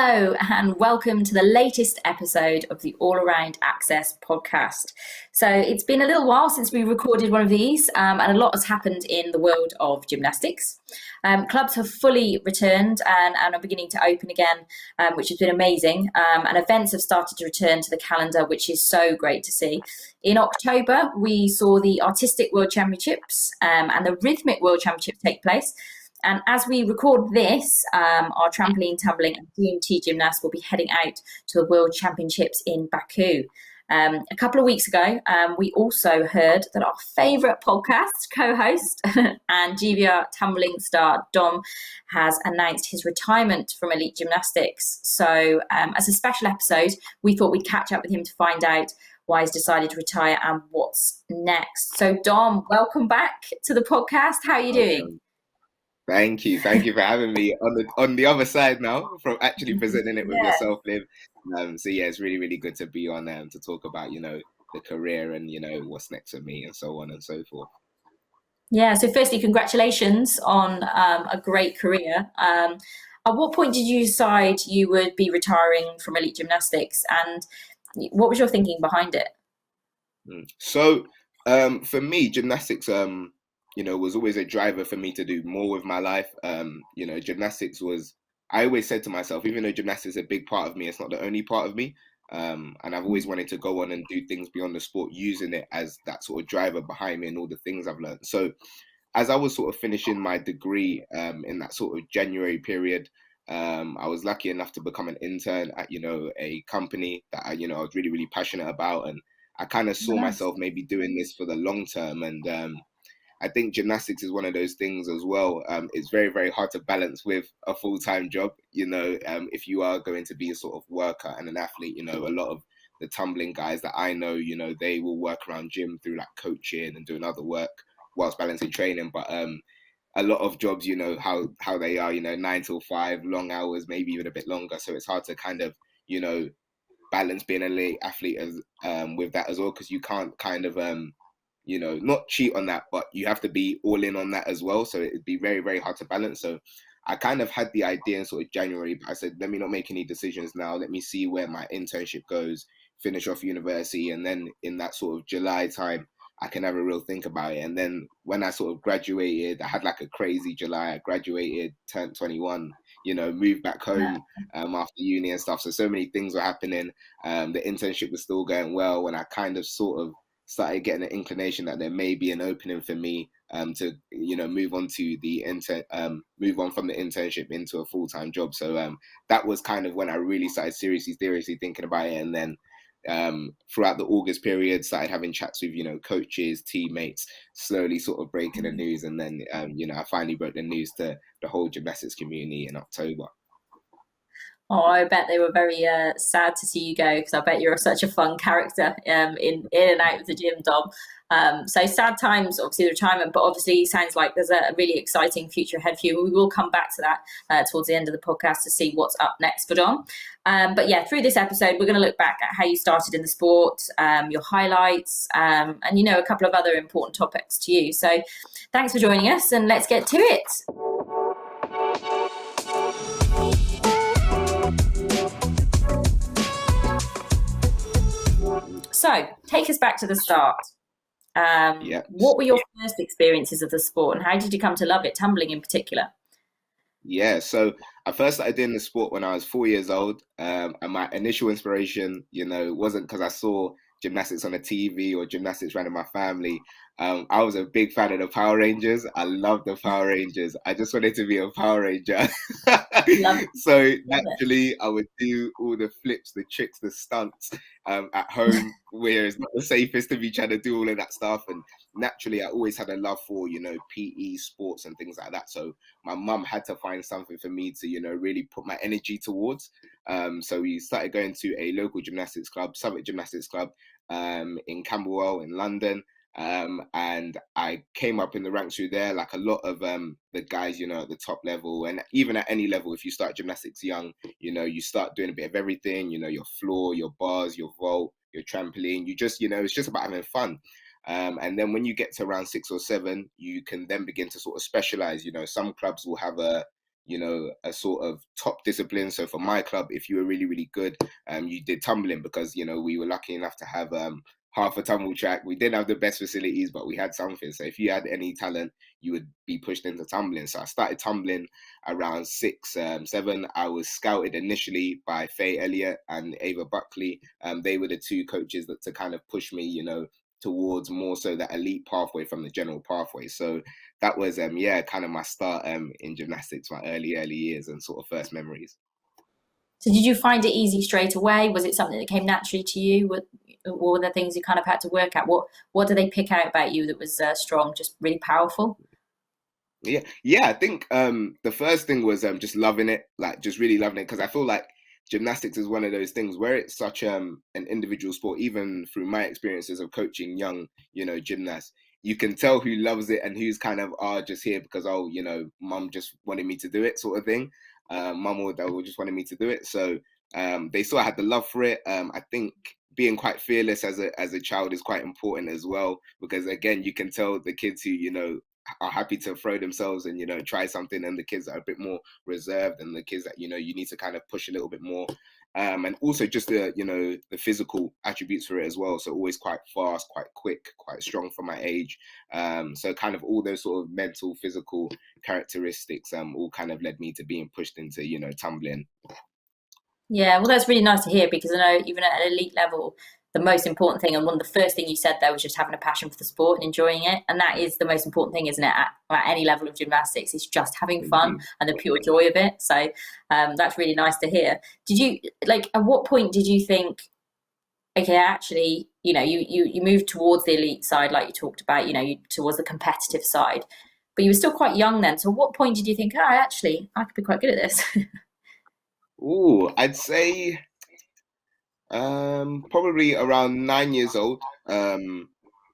Hello, and welcome to the latest episode of the All Around Access podcast. So, it's been a little while since we recorded one of these, and a lot has happened in the world of gymnastics. Clubs have fully returned and are beginning to open again, which has been amazing. And events have started to return to the calendar, which is so great to see. In October, we saw the Artistic World Championships and the Rhythmic World Championships take place. And as we record this, our trampoline, tumbling, and DMT gymnasts will be heading out to the World Championships in Baku. A couple of weeks ago, we also heard that our favourite podcast co-host and GBR tumbling star Dom has announced his retirement from elite gymnastics. So as a special episode, we thought we'd catch up with him to find out why he's decided to retire and what's next. So Dom, welcome back to the podcast. How are you doing? Thank you for having me on the other side now from actually presenting it with yourself, Liv. So yeah, it's really good to be on to talk about the career and what's next for me and so on and so forth. Yeah. So firstly, congratulations on a great career. At what point did you decide you would be retiring from elite gymnastics, and what was your thinking behind it? So for me, gymnastics was always a driver for me to do more with my life. Gymnastics was, I always said to myself, even though gymnastics is a big part of me, it's not the only part of me. And I've always wanted to go on and do things beyond the sport, using it as that sort of driver behind me and all the things I've learned. So as I was sort of finishing my degree in that sort of January period, I was lucky enough to become an intern at, a company that I was really passionate about. And I kind of saw Nice. myself maybe doing this for the long term. And I think gymnastics is one of those things as well. It's very hard to balance with a full-time job. If you are going to be a sort of worker and an athlete, a lot of the tumbling guys that I know, they will work around gym through like coaching and doing other work whilst balancing training. But a lot of jobs, how they are, 9 till 5, long hours, maybe even a bit longer. So it's hard to kind of, balance being an elite athlete as with that as well, because you can't kind of not cheat on that, but you have to be all in on that as well. So it'd be very hard to balance. So I kind of had the idea in sort of January, but I said, let me not make any decisions now. Let me see where my internship goes, finish off university. And then in that sort of July time, I can have a real think about it. And then when I sort of graduated, I had like a crazy July. I graduated, turned 21, moved back home after uni and stuff. So many things were happening. The internship was still going well. And I kind of sort of started getting an inclination that there may be an opening for me to move on to move on from the internship into a full-time job. So that was kind of when I really started seriously thinking about it. And then throughout the August period, started having chats with coaches, teammates, slowly sort of breaking the news. And then I finally broke the news to the whole gymnastics community in October. Oh, I bet they were very sad to see you go, because I bet you're such a fun character in and out of the gym, Dom. So sad times, obviously, the retirement, but obviously sounds like there's a really exciting future ahead for you. We will come back to that towards the end of the podcast to see what's up next for Dom. But yeah, through this episode, we're going to look back at how you started in the sport, your highlights, and a couple of other important topics to you. So thanks for joining us, and let's get to it. So, take us back to the start. What were your first experiences of the sport, and how did you come to love it, tumbling in particular? Yeah, so I first started doing the sport when I was 4 years old. And my initial inspiration, wasn't because I saw gymnastics on the TV or gymnastics ran in my family. I was a big fan of the Power Rangers. I loved the Power Rangers. I just wanted to be a Power Ranger. So naturally, I would do all the flips, the tricks, the stunts at home, where it's not the safest to be trying to do all of that stuff. And naturally, I always had a love for, PE, sports and things like that. So my mum had to find something for me to, really put my energy towards. So we started going to a local gymnastics club, Summit Gymnastics Club, in Camberwell in London. And I came up in the ranks through there, like a lot of the guys, at the top level, and even at any level, if you start gymnastics young, you start doing a bit of everything, your floor, your bars, your vault, your trampoline, you just, it's just about having fun. And then when you get to around 6 or 7, you can then begin to sort of specialize. Some clubs will have a a sort of top discipline. So for my club, if you were really, really good, you did tumbling, because, we were lucky enough to have half a tumble track. We didn't have the best facilities, but we had something. So if you had any talent, you would be pushed into tumbling. So I started tumbling around 6, 7. I was scouted initially by Faye Elliott and Ava Buckley. They were the two coaches that to kind of push me, towards more so that elite pathway from the general pathway. So that was kind of my start in gymnastics, my early years and sort of first memories. So did you find it easy straight away? Was it something that came naturally to you? What were the things you kind of had to work at? What did they pick out about you that was strong, just really powerful? Yeah. I think the first thing was just loving it, like just really loving it, because I feel like gymnastics is one of those things where it's such an individual sport. Even through my experiences of coaching young, gymnasts, you can tell who loves it and who's kind of just here because mum just wanted me to do it, sort of thing. Mum or dad just wanted me to do it, so they sort of had the love for it. I think being quite fearless as a child is quite important as well, because again, you can tell the kids who are happy to throw themselves and try something, and the kids that are a bit more reserved, and the kids that you need to kind of push a little bit more, and also just the physical attributes for it as well. So always quite fast, quite quick, quite strong for my age. So kind of all those sort of mental, physical characteristics all kind of led me to being pushed into tumbling. Yeah, well, that's really nice to hear because I know even at an elite level, the most important thing, and one of the first thing you said there was just having a passion for the sport and enjoying it, and that is the most important thing, isn't it? At any level of gymnastics, it's just having fun Indeed. and the pure joy of it. So that's really nice to hear. Did you like? At what point did you think, okay, actually, you moved towards the elite side, like you talked about, towards the competitive side, but you were still quite young then. So, at what point did you think, oh, actually, I could be quite good at this? Ooh, I'd say probably around 9 years old.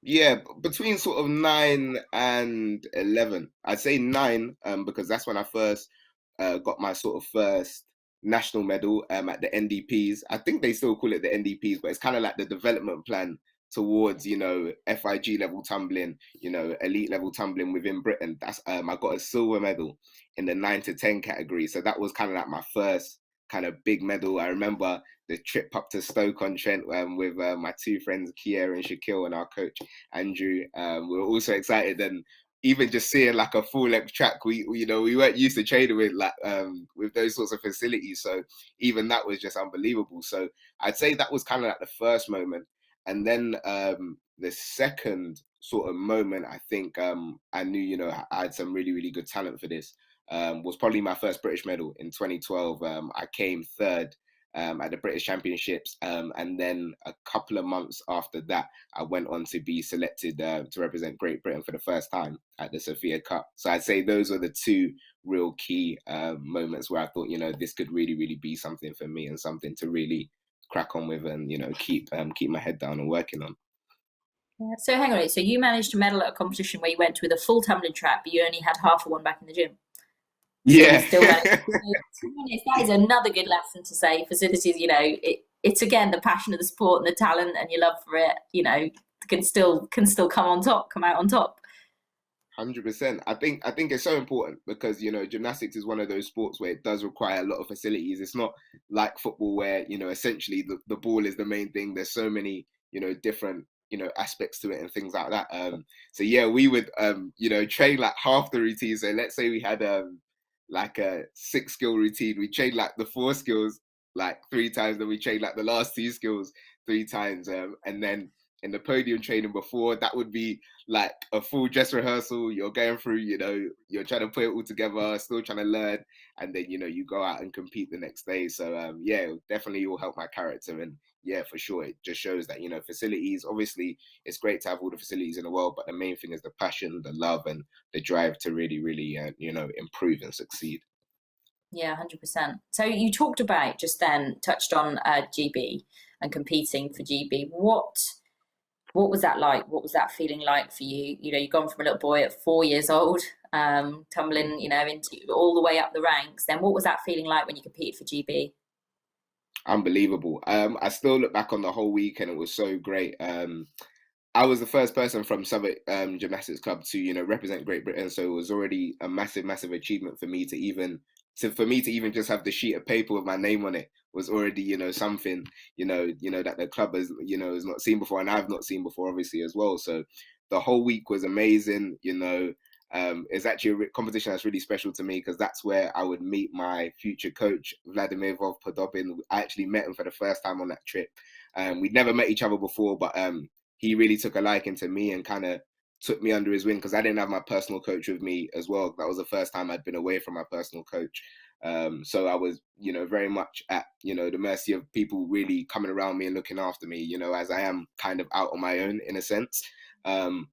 Yeah, between sort of 9 and 11. I'd say nine, because that's when I first got my sort of first national medal at the NDPs. I think they still call it the NDPs, but it's kind of like the development plan towards FIG level tumbling, elite level tumbling within Britain. That's I got a silver medal in the 9 to 10 category. So that was kind of like my first kind of big medal. I remember the trip up to Stoke-on-Trent with my two friends, Kier and Shaquille, and our coach, Andrew. We were also excited, and even just seeing like a full length track, we weren't used to training with like with those sorts of facilities. So even that was just unbelievable. So I'd say that was kind of like the first moment. And then the second sort of moment, I think I knew, I had some really, really good talent for this, was probably my first British medal in 2012. I came third at the British Championships. And then a couple of months after that, I went on to be selected to represent Great Britain for the first time at the Sophia Cup. So I'd say those were the two real key moments where I thought, this could really, really be something for me and something to really crack on with and, keep my head down and working on. Yeah. So hang on, so you managed to medal at a competition where you went with a full tumbling track, but you only had half of one back in the gym. So you Yeah. still managed. To be honest, that is another good lesson to say. Facilities, it's again the passion of the sport and the talent and your love for it. Can still come out on top. 100%. I think it's so important because gymnastics is one of those sports where it does require a lot of facilities. It's not like football where essentially the ball is the main thing. There's so many different aspects to it and things like that. So yeah, we would train like half the routine. So let's say we had like a 6 skill routine. We trained like the 4 skills like 3 times, then we trained like the last 2 skills 3 times, and then in the podium training before that would be like a full dress rehearsal. You're going through, you're trying to put it all together, still trying to learn, and then you go out and compete the next day. So yeah, it definitely will help my character, and yeah, for sure, it just shows that facilities. Obviously, it's great to have all the facilities in the world, but the main thing is the passion, the love, and the drive to really, really, improve and succeed. Yeah, 100%. So you talked about just then, touched on GB and competing for GB. What was that like? What was that feeling like for you? You've gone from a little boy at 4 years old, tumbling, into all the way up the ranks. Then what was that feeling like when you competed for GB? Unbelievable. I still look back on the whole week, and it was so great. I was the first person from Southwark Gymnastics Club to represent Great Britain, so it was already a massive, massive achievement for me to even for me to even just have the sheet of paper with my name on it was already, something, that the club has, has not seen before, and I've not seen before, obviously, as well. So the whole week was amazing. It's actually a competition that's really special to me because that's where I would meet my future coach, Vladimir Podobin. I actually met him for the first time on that trip. We'd never met each other before, but he really took a liking to me and kind of took me under his wing because I didn't have my personal coach with me as well. That was the first time I'd been away from my personal coach. So I was, very much at, the mercy of people really coming around me and looking after me, as I am kind of out on my own in a sense.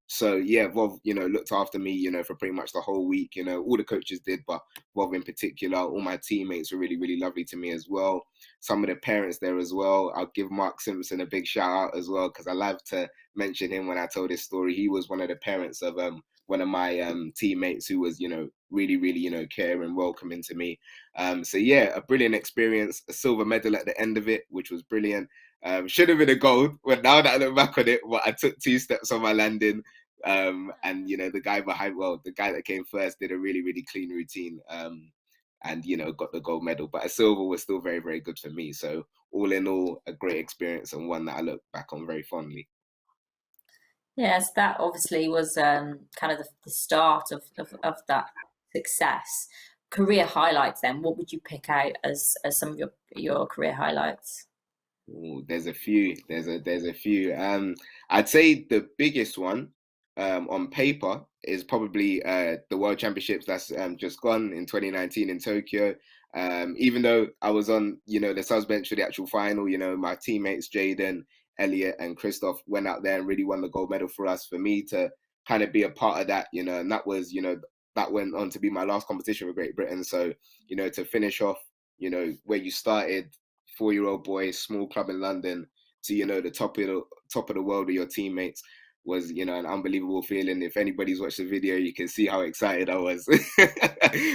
So yeah, Vov, looked after me, for pretty much the whole week. All the coaches did, but Vov in particular, all my teammates were really, really lovely to me as well. Some of the parents there as well. I'll give Mark Simpson a big shout out as well because I love to mention him when I told this story. He was one of the parents of one of my teammates who was, really, really, caring, welcoming to me. So yeah, a brilliant experience, a silver medal at the end of it, which was brilliant. Should have been a gold, but now that I look back on it, I took 2 steps on my landing. And the guy the guy that came first did a really, really clean routine. And got the gold medal, but a silver was still very, very good for me. So all in all, a great experience and one that I look back on very fondly. Yes, that obviously was kind of the start of that success. Career highlights then, what would you pick out as some of your career highlights? Ooh, there's a few. There's a few. I'd say the biggest one, on paper, is probably the World Championships that's just gone in 2019 in Tokyo. Even though I was on, the subs bench for the actual final, my teammates Jaden, Elliot, and Christoph went out there and really won the gold medal for us. For me to kind of be a part of that, and that was, that went on to be my last competition with Great Britain. So, to finish off, where you started, 4-year-old boy, small club in London, to the top of the world with your teammates was an unbelievable feeling. If anybody's watched the video, you can see how excited I was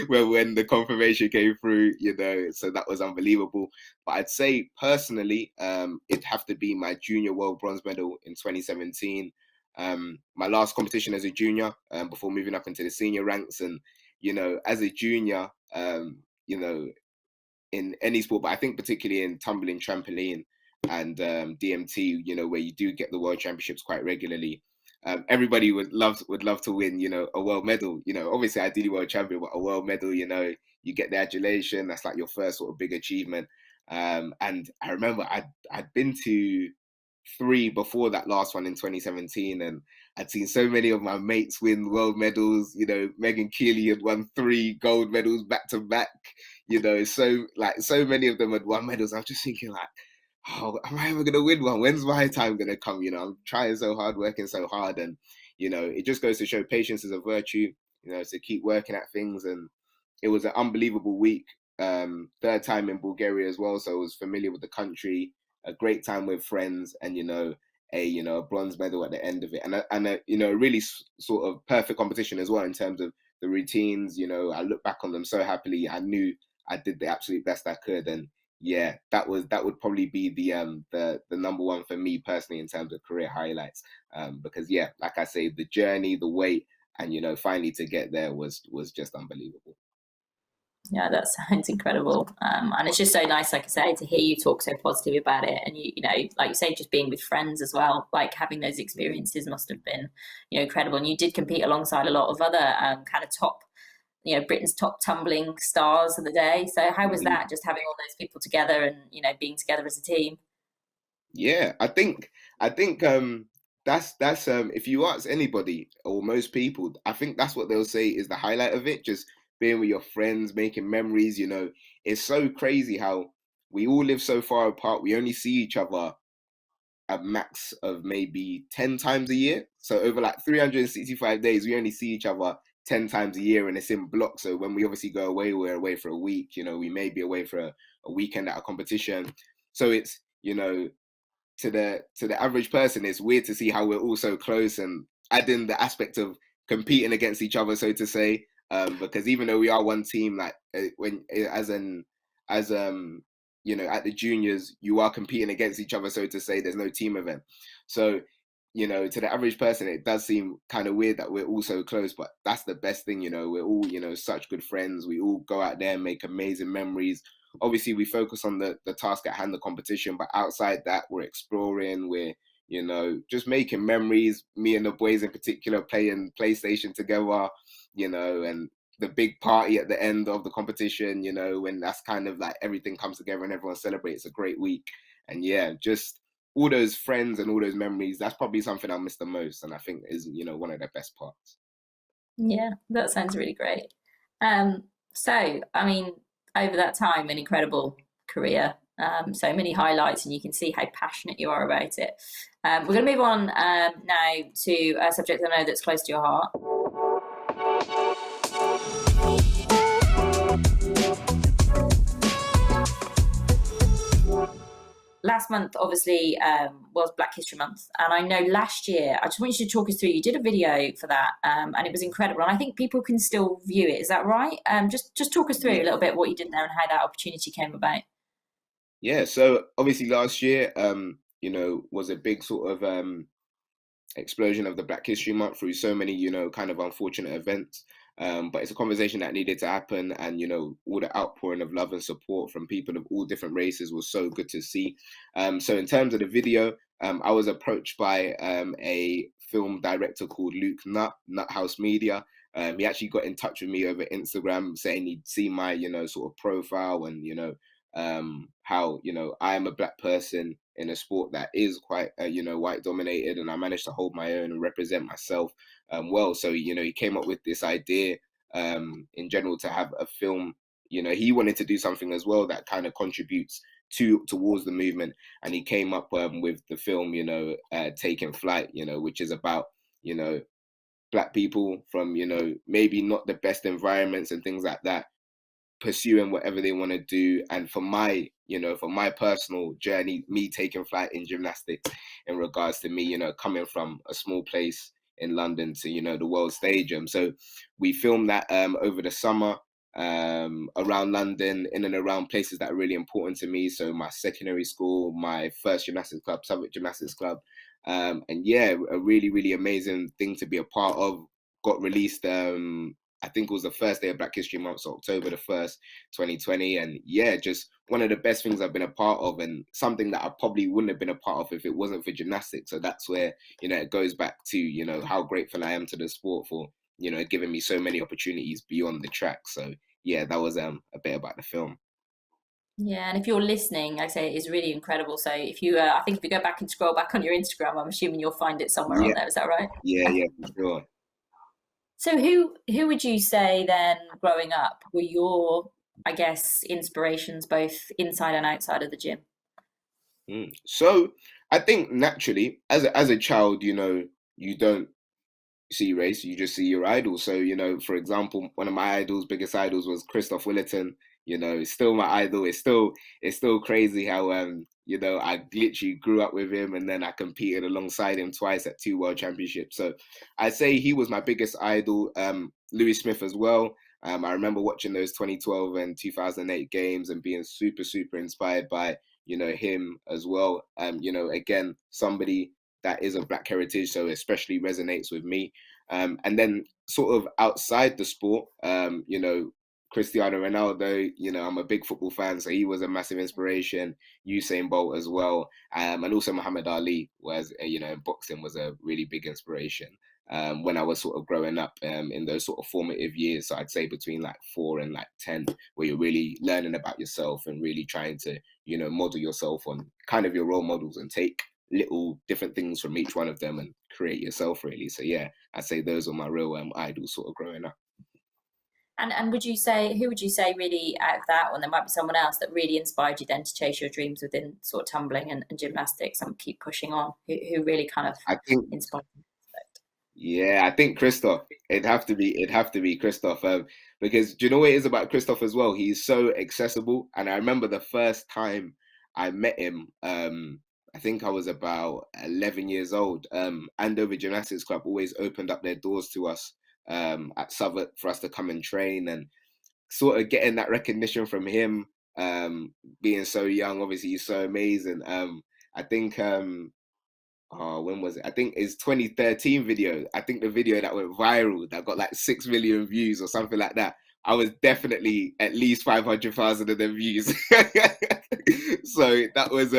when the confirmation came through. So that was unbelievable. But I'd say personally, it'd have to be my junior world bronze medal in 2017. My last competition as a junior, before moving up into the senior ranks, and as a junior, in any sport, but I think particularly in tumbling, trampoline, and DMT, where you do get the world championships quite regularly. Everybody would love to win, a world medal. Obviously, ideally world champion, but a world medal. You get the adulation. That's like your first sort of big achievement. And I remember I'd been to 3 before that last one in 2017, and I'd seen so many of my mates win world medals. Megan Keeley had won 3 gold medals back to back. So many of them had won medals. I was just thinking like, oh, am I ever gonna win one? When's my time gonna come? I'm trying so hard, working so hard, and it just goes to show patience is a virtue. To keep working at things, and it was an unbelievable week. Third time in Bulgaria as well, so I was familiar with the country. A great time with friends, and a bronze medal at the end of it, and a really sort of perfect competition as well in terms of the routines. I look back on them so happily. I knew I did the absolute best I could, and yeah, that would probably be the number one for me personally in terms of career highlights. Because yeah, like I say, the journey, the wait, and finally to get there was just unbelievable. Yeah, that sounds incredible. And it's just so nice, like I say, to hear you talk so positively about it. And like you say, just being with friends as well, like having those experiences must have been, incredible. And you did compete alongside a lot of other kind of top, Britain's top tumbling stars of the day. So how was that, just having all those people together and, being together as a team? Yeah, I think that's if you ask anybody or most people, I think that's what they'll say is the highlight of it, just being with your friends, making memories. It's so crazy how we all live so far apart. We only see each other a max of maybe 10 times a year. So over like 365 days, we only see each other 10 times a year, and it's in blocks. So when we obviously go away, we're away for a week. We may be away for a weekend at a competition. So it's, to the average person, it's weird to see how we're all so close, and adding the aspect of competing against each other, so to say. Because even though we are one team, like when as at the juniors, you are competing against each other, so to say. There's no team event, so to the average person, it does seem kind of weird that we're all so close, but that's the best thing, we're all, such good friends. We all go out there and make amazing memories. Obviously, we focus on the task at hand, the competition, but outside that, we're exploring, we're, just making memories. Me and the boys in particular playing PlayStation together, and the big party at the end of the competition, when that's kind of like everything comes together and everyone celebrates a great week. And yeah, just all those friends and all those memories, that's probably something I miss the most, and I think is, one of the best parts. Yeah, that sounds really great. So, I mean, over that time, an incredible career, so many highlights, and you can see how passionate you are about it. We're going to move on now to a subject I know that's close to your heart. Last month, obviously, was Black History Month, and I know last year, I just want you to talk us through. You did a video for that, and it was incredible. And I think people can still view it. Is that right? Just talk us through a little bit what you did there and how that opportunity came about. Yeah, so obviously last year, was a big sort of explosion of the Black History Month through so many, kind of unfortunate events. But it's a conversation that needed to happen, and all the outpouring of love and support from people of all different races was so good to see. So in terms of the video, I was approached by a film director called Luke Nut House Media. He actually got in touch with me over Instagram saying he'd seen my, sort of profile, and how I am a black person in a sport that is quite white dominated, and I managed to hold my own and represent myself well. So he came up with this idea in general to have a film. He wanted to do something as well that kind of contributes towards the movement, and he came up with the film Taking Flight, which is about black people from maybe not the best environments and things like that, pursuing whatever they want to do. And for my personal journey, me taking flight in gymnastics, in regards to me coming from a small place in London to the world stage. So we filmed that over the summer, around London, in and around places that are really important to me. So my secondary school, my first gymnastics club, Southwark Gymnastics Club. And yeah, a really, really amazing thing to be a part of. Got released, I think it was the first day of Black History Month, so October the 1st, 2020. And yeah, just one of the best things I've been a part of, and something that I probably wouldn't have been a part of if it wasn't for gymnastics. So that's where, it goes back to, how grateful I am to the sport for, giving me so many opportunities beyond the track. So yeah, that was a bit about the film. Yeah, and if you're listening, like I say, it is really incredible. So if you, I think if you go back and scroll back on your Instagram, I'm assuming you'll find it somewhere on Yeah, there. Is that right? yeah, for sure. So who would you say then, growing up, were your, I guess, inspirations both inside and outside of the gym? So I think naturally, as a child, you don't see race, you just see your idol. So, for example, one of my idols, biggest idols, was Christoph Willerton. It's still my idol. It's still crazy how I literally grew up with him, and then I competed alongside him twice at two world championships. So I'd say he was my biggest idol. Louis Smith as well. I remember watching those 2012 and 2008 games and being super, super inspired by, him as well. Again, somebody that is of black heritage, so especially resonates with me. And then sort of outside the sport, Cristiano Ronaldo, I'm a big football fan, so he was a massive inspiration. Usain Bolt as well, and also Muhammad Ali was, boxing was a really big inspiration. When I was sort of growing up in those sort of formative years, so I'd say between like 4 and like 10, where you're really learning about yourself and really trying to, model yourself on kind of your role models and take little different things from each one of them and create yourself, really. So yeah, I'd say those are my real idols sort of growing up. And would you say, who would you say really out of that one, there might be someone else that really inspired you then to chase your dreams within sort of tumbling and gymnastics and keep pushing on, who really kind of I think inspired you? Yeah, I think Christoph. It'd have to be Christoph. Because do you know what it is about Christoph as well? He's so accessible. And I remember the first time I met him, I think I was about 11 years old. Andover Gymnastics Club always opened up their doors to us at Southwark for us to come and train, and sort of getting that recognition from him, being so young. Obviously, he's so amazing. I think oh, when was it? I think it's 2013 video. I think the video that went viral that got like 6 million views or something like that. I was definitely at least 500,000 of them views. So that was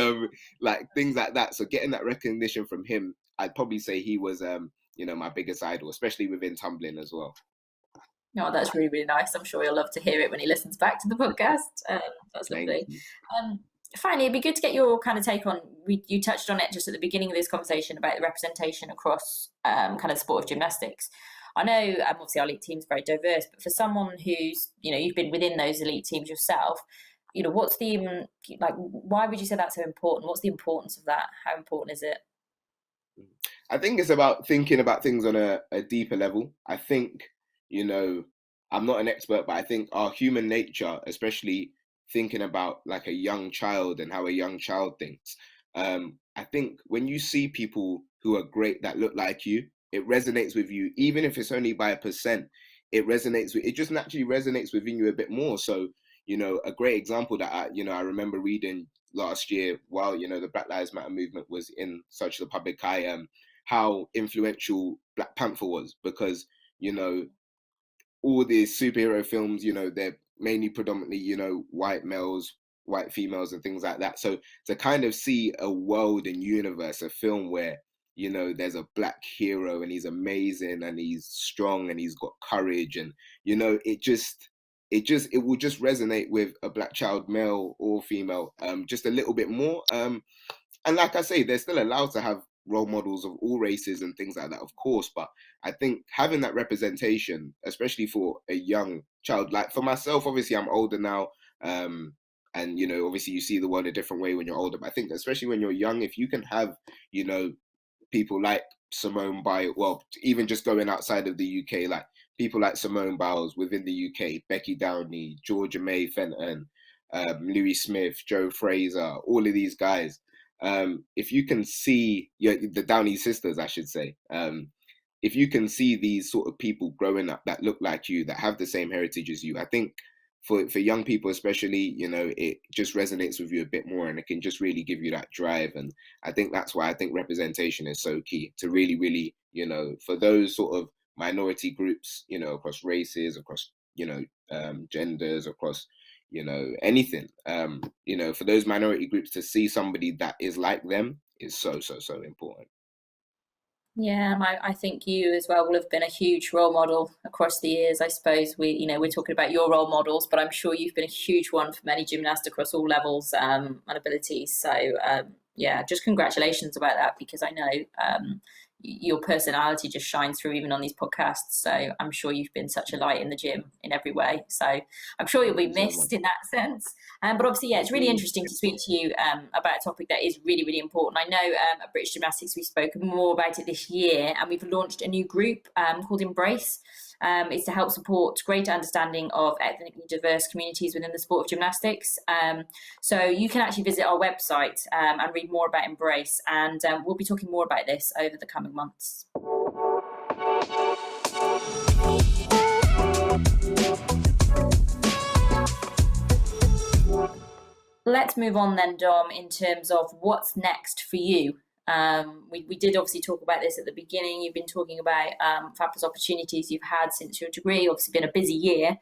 like things like that. So getting that recognition from him, I'd probably say he was my biggest idol, especially within tumbling as well. Oh, that's really, really nice. I'm sure he'll love to hear it when he listens back to the podcast. That's Thank lovely. you. Finally, it'd be good to get your kind of take on, you touched on it just at the beginning of this conversation about the representation across kind of the sport of gymnastics. I know obviously our elite team's very diverse, but for someone who's, you've been within those elite teams yourself, what's the, like, why would you say that's so important? What's the importance of that? How important is it? I think it's about thinking about things on a deeper level. I think, I'm not an expert, but I think our human nature, especially thinking about like a young child and how a young child thinks, I think when you see people who are great that look like you, it resonates with you, even if it's only by a percent. It just naturally resonates within you a bit more. So, a great example that I remember reading last year while, the Black Lives Matter movement was in such the public eye, how influential Black Panther was, because all these superhero films, they're mainly predominantly, white males, white females, and things like that. So to kind of see a world and universe, a film where, there's a Black hero and he's amazing and he's strong and he's got courage, and, it will just resonate with a Black child, male or female, just a little bit more. And like I say, they're still allowed to have role models of all races and things like that, of course. But I think having that representation, especially for a young child, like for myself, obviously I'm older now, and obviously you see the world a different way when you're older. But I think especially when you're young, if you can have, people like Simone Biles, well, even just going outside of the UK, like people like Simone Biles within the UK, Becky Downey, Georgia May Fenton, Louis Smith, Joe Fraser, all of these guys. If you can see the Downey sisters, I should say, if you can see these sort of people growing up that look like you, that have the same heritage as you, I think for young people especially, it just resonates with you a bit more, and it can just really give you that drive. And I think that's why I think representation is so key to really, really, for those sort of minority groups, across races, across, genders, across, anything, for those minority groups to see somebody that is like them is so, so, so important. Yeah, and I think you as well will have been a huge role model across the years. I suppose we're talking about your role models, but I'm sure you've been a huge one for many gymnasts across all levels and abilities. So yeah, just congratulations about that, because I know your personality just shines through even on these podcasts. So I'm sure you've been such a light in the gym in every way. So I'm sure you'll be missed in that sense. But obviously, yeah, it's really interesting to speak to you about a topic that is really, really important. I know at British Gymnastics we've spoken more about it this year, and we've launched a new group called Embrace. It's to help support greater understanding of ethnically diverse communities within the sport of gymnastics. So you can actually visit our website and read more about Embrace, and we'll be talking more about this over the coming months. Let's move on then, Dom, in terms of what's next for you. We did obviously talk about this at the beginning. You've been talking about fabulous opportunities you've had since your degree. Obviously, been a busy year,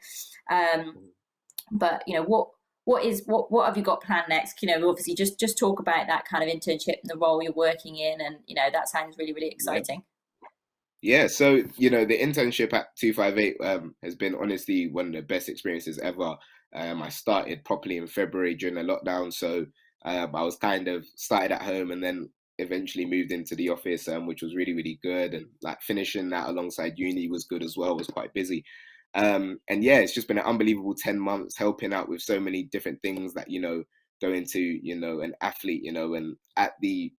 but what have you got planned next? Obviously, just talk about that kind of internship and the role you're working in, and that sounds really, really exciting. Yeah, so the internship at 258 has been honestly one of the best experiences ever. I started properly in February during the lockdown, so I was kind of started at home and then eventually moved into the office, which was really, really good. And like finishing that alongside uni was good as well. It was quite busy, and yeah, it's just been an unbelievable 10 months helping out with so many different things that go into an athlete, and at the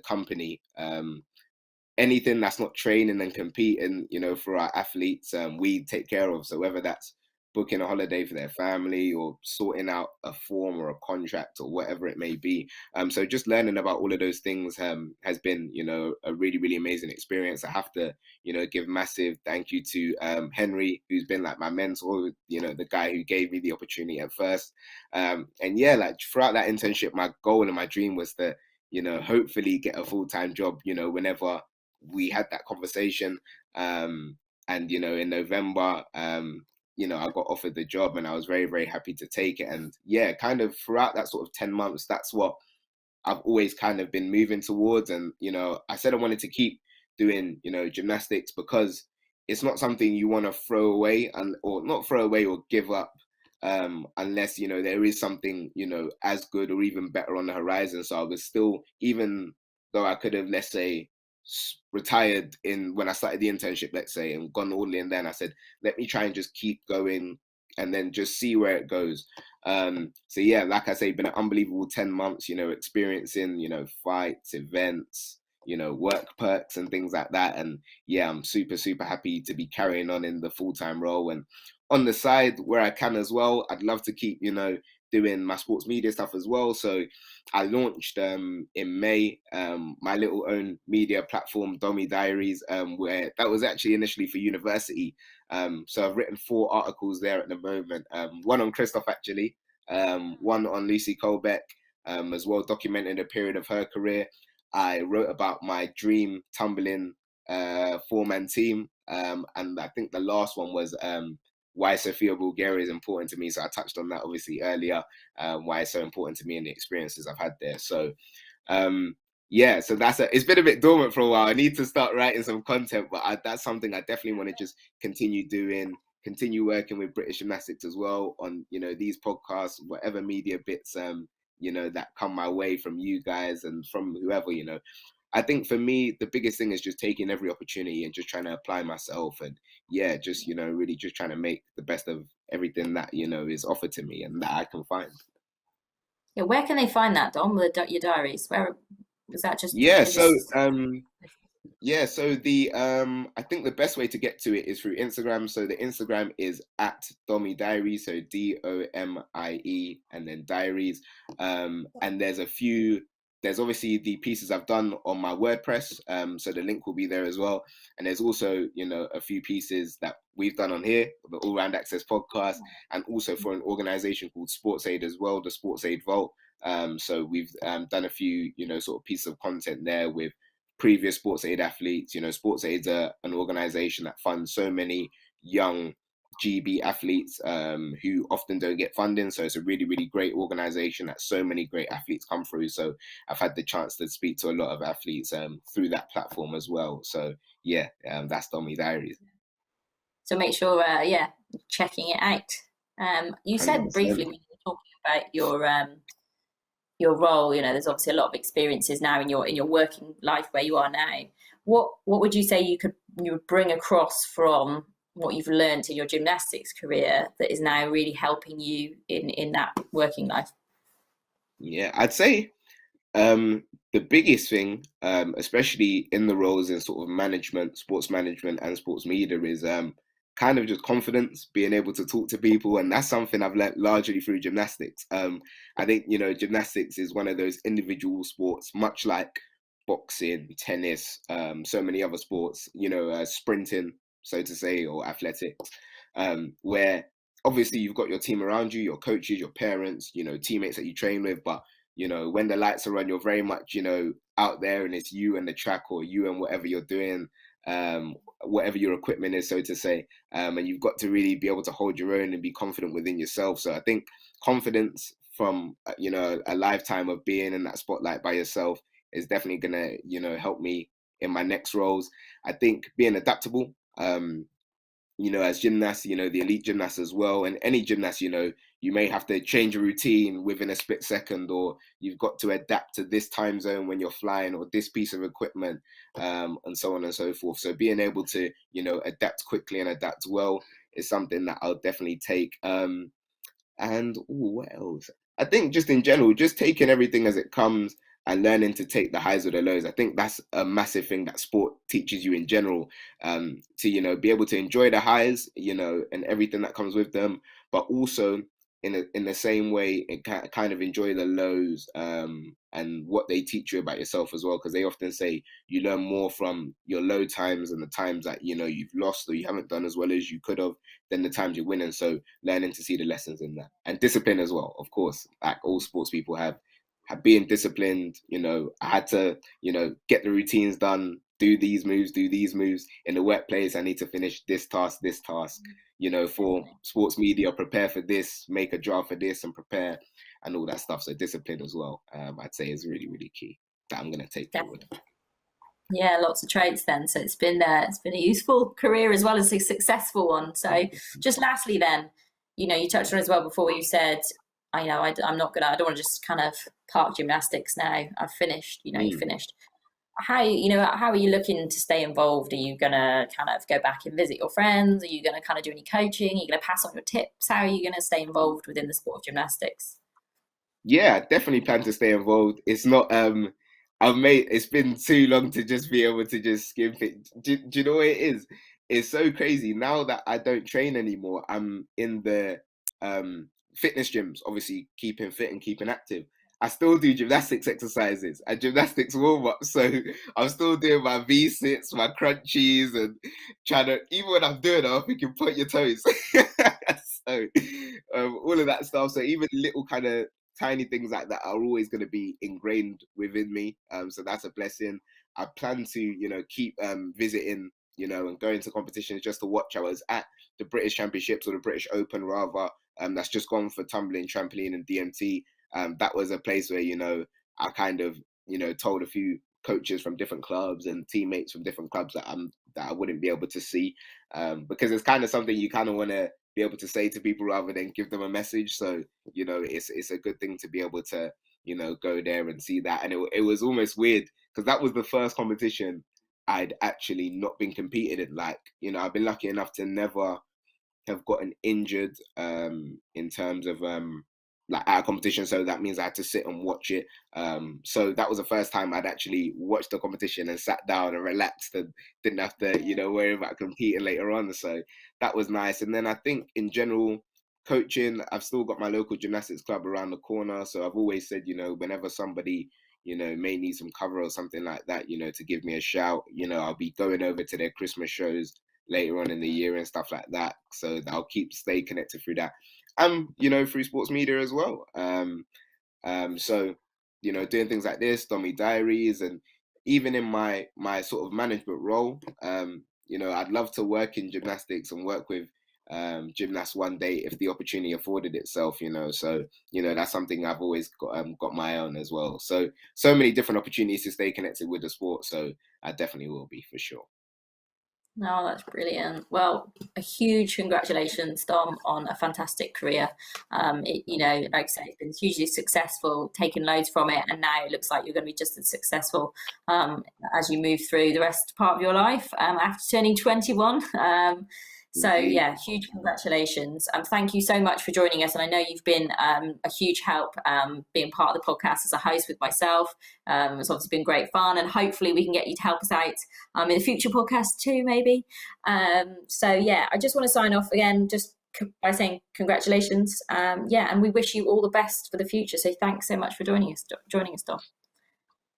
company. Anything that's not training and competing, for our athletes, we take care of. So whether that's booking a holiday for their family or sorting out a form or a contract or whatever it may be. So just learning about all of those things has been, a really, really amazing experience. I have to, give massive thank you to Henry, who's been like my mentor, the guy who gave me the opportunity at first. And yeah, like throughout that internship, my goal and my dream was to hopefully get a full-time job, whenever we had that conversation. And, in November, I got offered the job and I was very, very happy to take it. And yeah, kind of throughout that sort of 10 months, that's what I've always kind of been moving towards. And, I said I wanted to keep doing, gymnastics because it's not something you want to throw away or not throw away or give up, unless, there is something, as good or even better on the horizon. So I was still, even though I could have, let's say, retired when I started the internship, let's say, and gone all in, then I said, let me try and just keep going and then just see where it goes. So yeah, like I say, been an unbelievable 10 months, experiencing, fights, events, work perks and things like that. And yeah, I'm super, super happy to be carrying on in the full-time role. And on the side where I can as well, I'd love to keep, doing my sports media stuff as well. So I launched in May my little own media platform, Dommy Diaries, where that was actually initially for university. So I've written 4 articles there at the moment. One on Christoph, actually, one on Lucy Colbeck, as well, documenting a period of her career. I wrote about my dream tumbling 4-man team. And I think the last one was why Sofia Bulgaria is important to me. So I touched on that obviously earlier, why it's so important to me and the experiences I've had there. So yeah, so it's been a bit dormant for a while. I need to start writing some content, but that's something I definitely want to just continue doing, continue working with British Gymnastics as well on, these podcasts, whatever media bits, that come my way from you guys and from whoever, I think for me, the biggest thing is just taking every opportunity and just trying to apply myself. And yeah, just, really just trying to make the best of everything that, is offered to me and that I can find. Yeah, where can they find that, Dom? Your diaries? Where was that? Just Yeah, so yeah, so I think the best way to get to it is through Instagram. So the Instagram is at Dommy Diaries, so DOMIE and then Diaries. And there's obviously the pieces I've done on my WordPress. So the link will be there as well. And there's also, a few pieces that we've done on here, the All Round Access podcast, and also for an organization called Sports Aid as well, the Sports Aid Vault. So we've done a few, sort of pieces of content there with previous Sports Aid athletes. Sports Aid's an organization that funds so many young GB athletes who often don't get funding. So it's a really, really great organization that so many great athletes come through. So I've had the chance to speak to a lot of athletes through that platform as well. So yeah, that's Dommy Diaries. So make sure, checking it out. You said 100%. briefly when you were talking about your role, there's obviously a lot of experiences now in your working life where you are now. What would you say you would bring across from what you've learned in your gymnastics career that is now really helping you in that working life? Yeah, I'd say the biggest thing, especially in the roles in sort of management, sports management and sports media, is kind of just confidence, being able to talk to people. And that's something I've learned largely through gymnastics. I think, gymnastics is one of those individual sports, much like boxing, tennis, so many other sports, sprinting, so to say, or athletics, where obviously you've got your team around you, your coaches, your parents, teammates that you train with, but when the lights are on, you're very much, out there and it's you and the track or you and whatever you're doing, whatever your equipment is, so to say. And you've got to really be able to hold your own and be confident within yourself. So I think confidence from, a lifetime of being in that spotlight by yourself is definitely going to, help me in my next roles. I think being adaptable, as gymnasts, the elite gymnasts as well, and any gymnast, you may have to change a routine within a split second, or you've got to adapt to this time zone when you're flying or this piece of equipment, and so on and so forth. So being able to, adapt quickly and adapt well is something that I'll definitely take. And what else? I think just in general, just taking everything as it comes and learning to take the highs or the lows. I think that's a massive thing that sport teaches you in general, to, be able to enjoy the highs, and everything that comes with them, but also in the same way, it kind of enjoy the lows, and what they teach you about yourself as well. Because they often say you learn more from your low times and the times that, you've lost or you haven't done as well as you could have than the times you're winning. So learning to see the lessons in that, and discipline as well, of course, like all sports people have being disciplined. I had to, get the routines done, do these moves, in the workplace. I need to finish this task, for sports media, prepare for this, make a draft for this, and prepare, and all that stuff. So discipline as well, I'd say, is really, really key that I'm going to take forward. Yeah, lots of traits then. So it's been a useful career as well as a successful one. So just lastly then, you touched on as well before, you said, I don't want to just kind of park gymnastics now. I've finished, you finished. How are you looking to stay involved? Are you gonna kind of go back and visit your friends? Are you gonna kind of do any coaching? Are you gonna pass on your tips? How are you gonna stay involved within the sport of gymnastics? Yeah, definitely plan to stay involved. It's not it's been too long to just be able to just skip it. Do you know what it is? It's so crazy. Now that I don't train anymore, I'm in the fitness gyms, obviously keeping fit and keeping active. I still do gymnastics exercises and gymnastics warm-up. So I'm still doing my V-sits, my crunchies, and trying to, even when I'm doing it, I'm thinking, point your toes. So all of that stuff. So even little kind of tiny things like that are always going to be ingrained within me. So that's a blessing. I plan to, keep visiting, and going to competitions just to watch. I was at the British Championships, or the British Open rather. That's just gone for tumbling, trampoline, and DMT. That was a place where, I kind of, told a few coaches from different clubs and teammates from different clubs that I wouldn't be able to see, because it's kind of something you kind of want to be able to say to people rather than give them a message. So it's a good thing to be able to go there and see that. And it was almost weird because that was the first competition I'd actually not been competing in. Like, I've been lucky enough to never have gotten injured in terms of like at a competition, so that means I had to sit and watch it. So that was the first time I'd actually watched the competition and sat down and relaxed and didn't have to worry about competing later on. So that was nice. And then I think in general, coaching, I've still got my local gymnastics club around the corner, so I've always said, whenever somebody may need some cover or something like that, to give me a shout. I'll be going over to their Christmas shows later on in the year and stuff like that. So I'll stay connected through that. And, through sports media as well. So, doing things like this, Dummy Diaries, and even in my sort of management role, I'd love to work in gymnastics and work with gymnasts one day if the opportunity afforded itself, So, that's something I've always got my eye on as well. So many different opportunities to stay connected with the sport. So I definitely will be, for sure. No, that's brilliant. Well, a huge congratulations, Dom, on a fantastic career. Like I say, it's been hugely successful, taking loads from it, and now it looks like you're going to be just as successful as you move through the rest part of your life after turning 21. So yeah, huge congratulations. Thank you so much for joining us. And I know you've been a huge help being part of the podcast as a host with myself. It's obviously been great fun, and hopefully we can get you to help us out in a future podcast too, maybe. So yeah, I just want to sign off again just by saying congratulations. And we wish you all the best for the future. So thanks so much for joining us, Dom.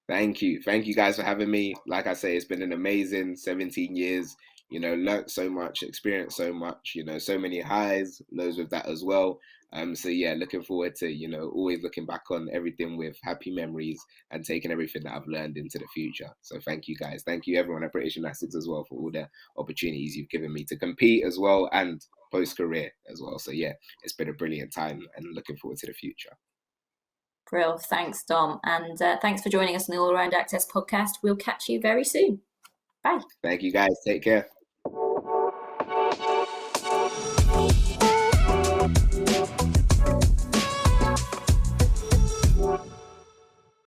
Thank you guys for having me. Like I say, it's been an amazing 17 years. Learnt so much, experienced so much, so many highs, lows with that as well. So yeah, looking forward to, always looking back on everything with happy memories and taking everything that I've learned into the future. So thank you guys. Thank you everyone at British Gymnastics as well for all the opportunities you've given me to compete as well and post-career as well. So yeah, it's been a brilliant time and looking forward to the future. Brill. Thanks, Dom. And thanks for joining us on the All Around Access podcast. We'll catch you very soon. Bye. Thank you guys. Take care.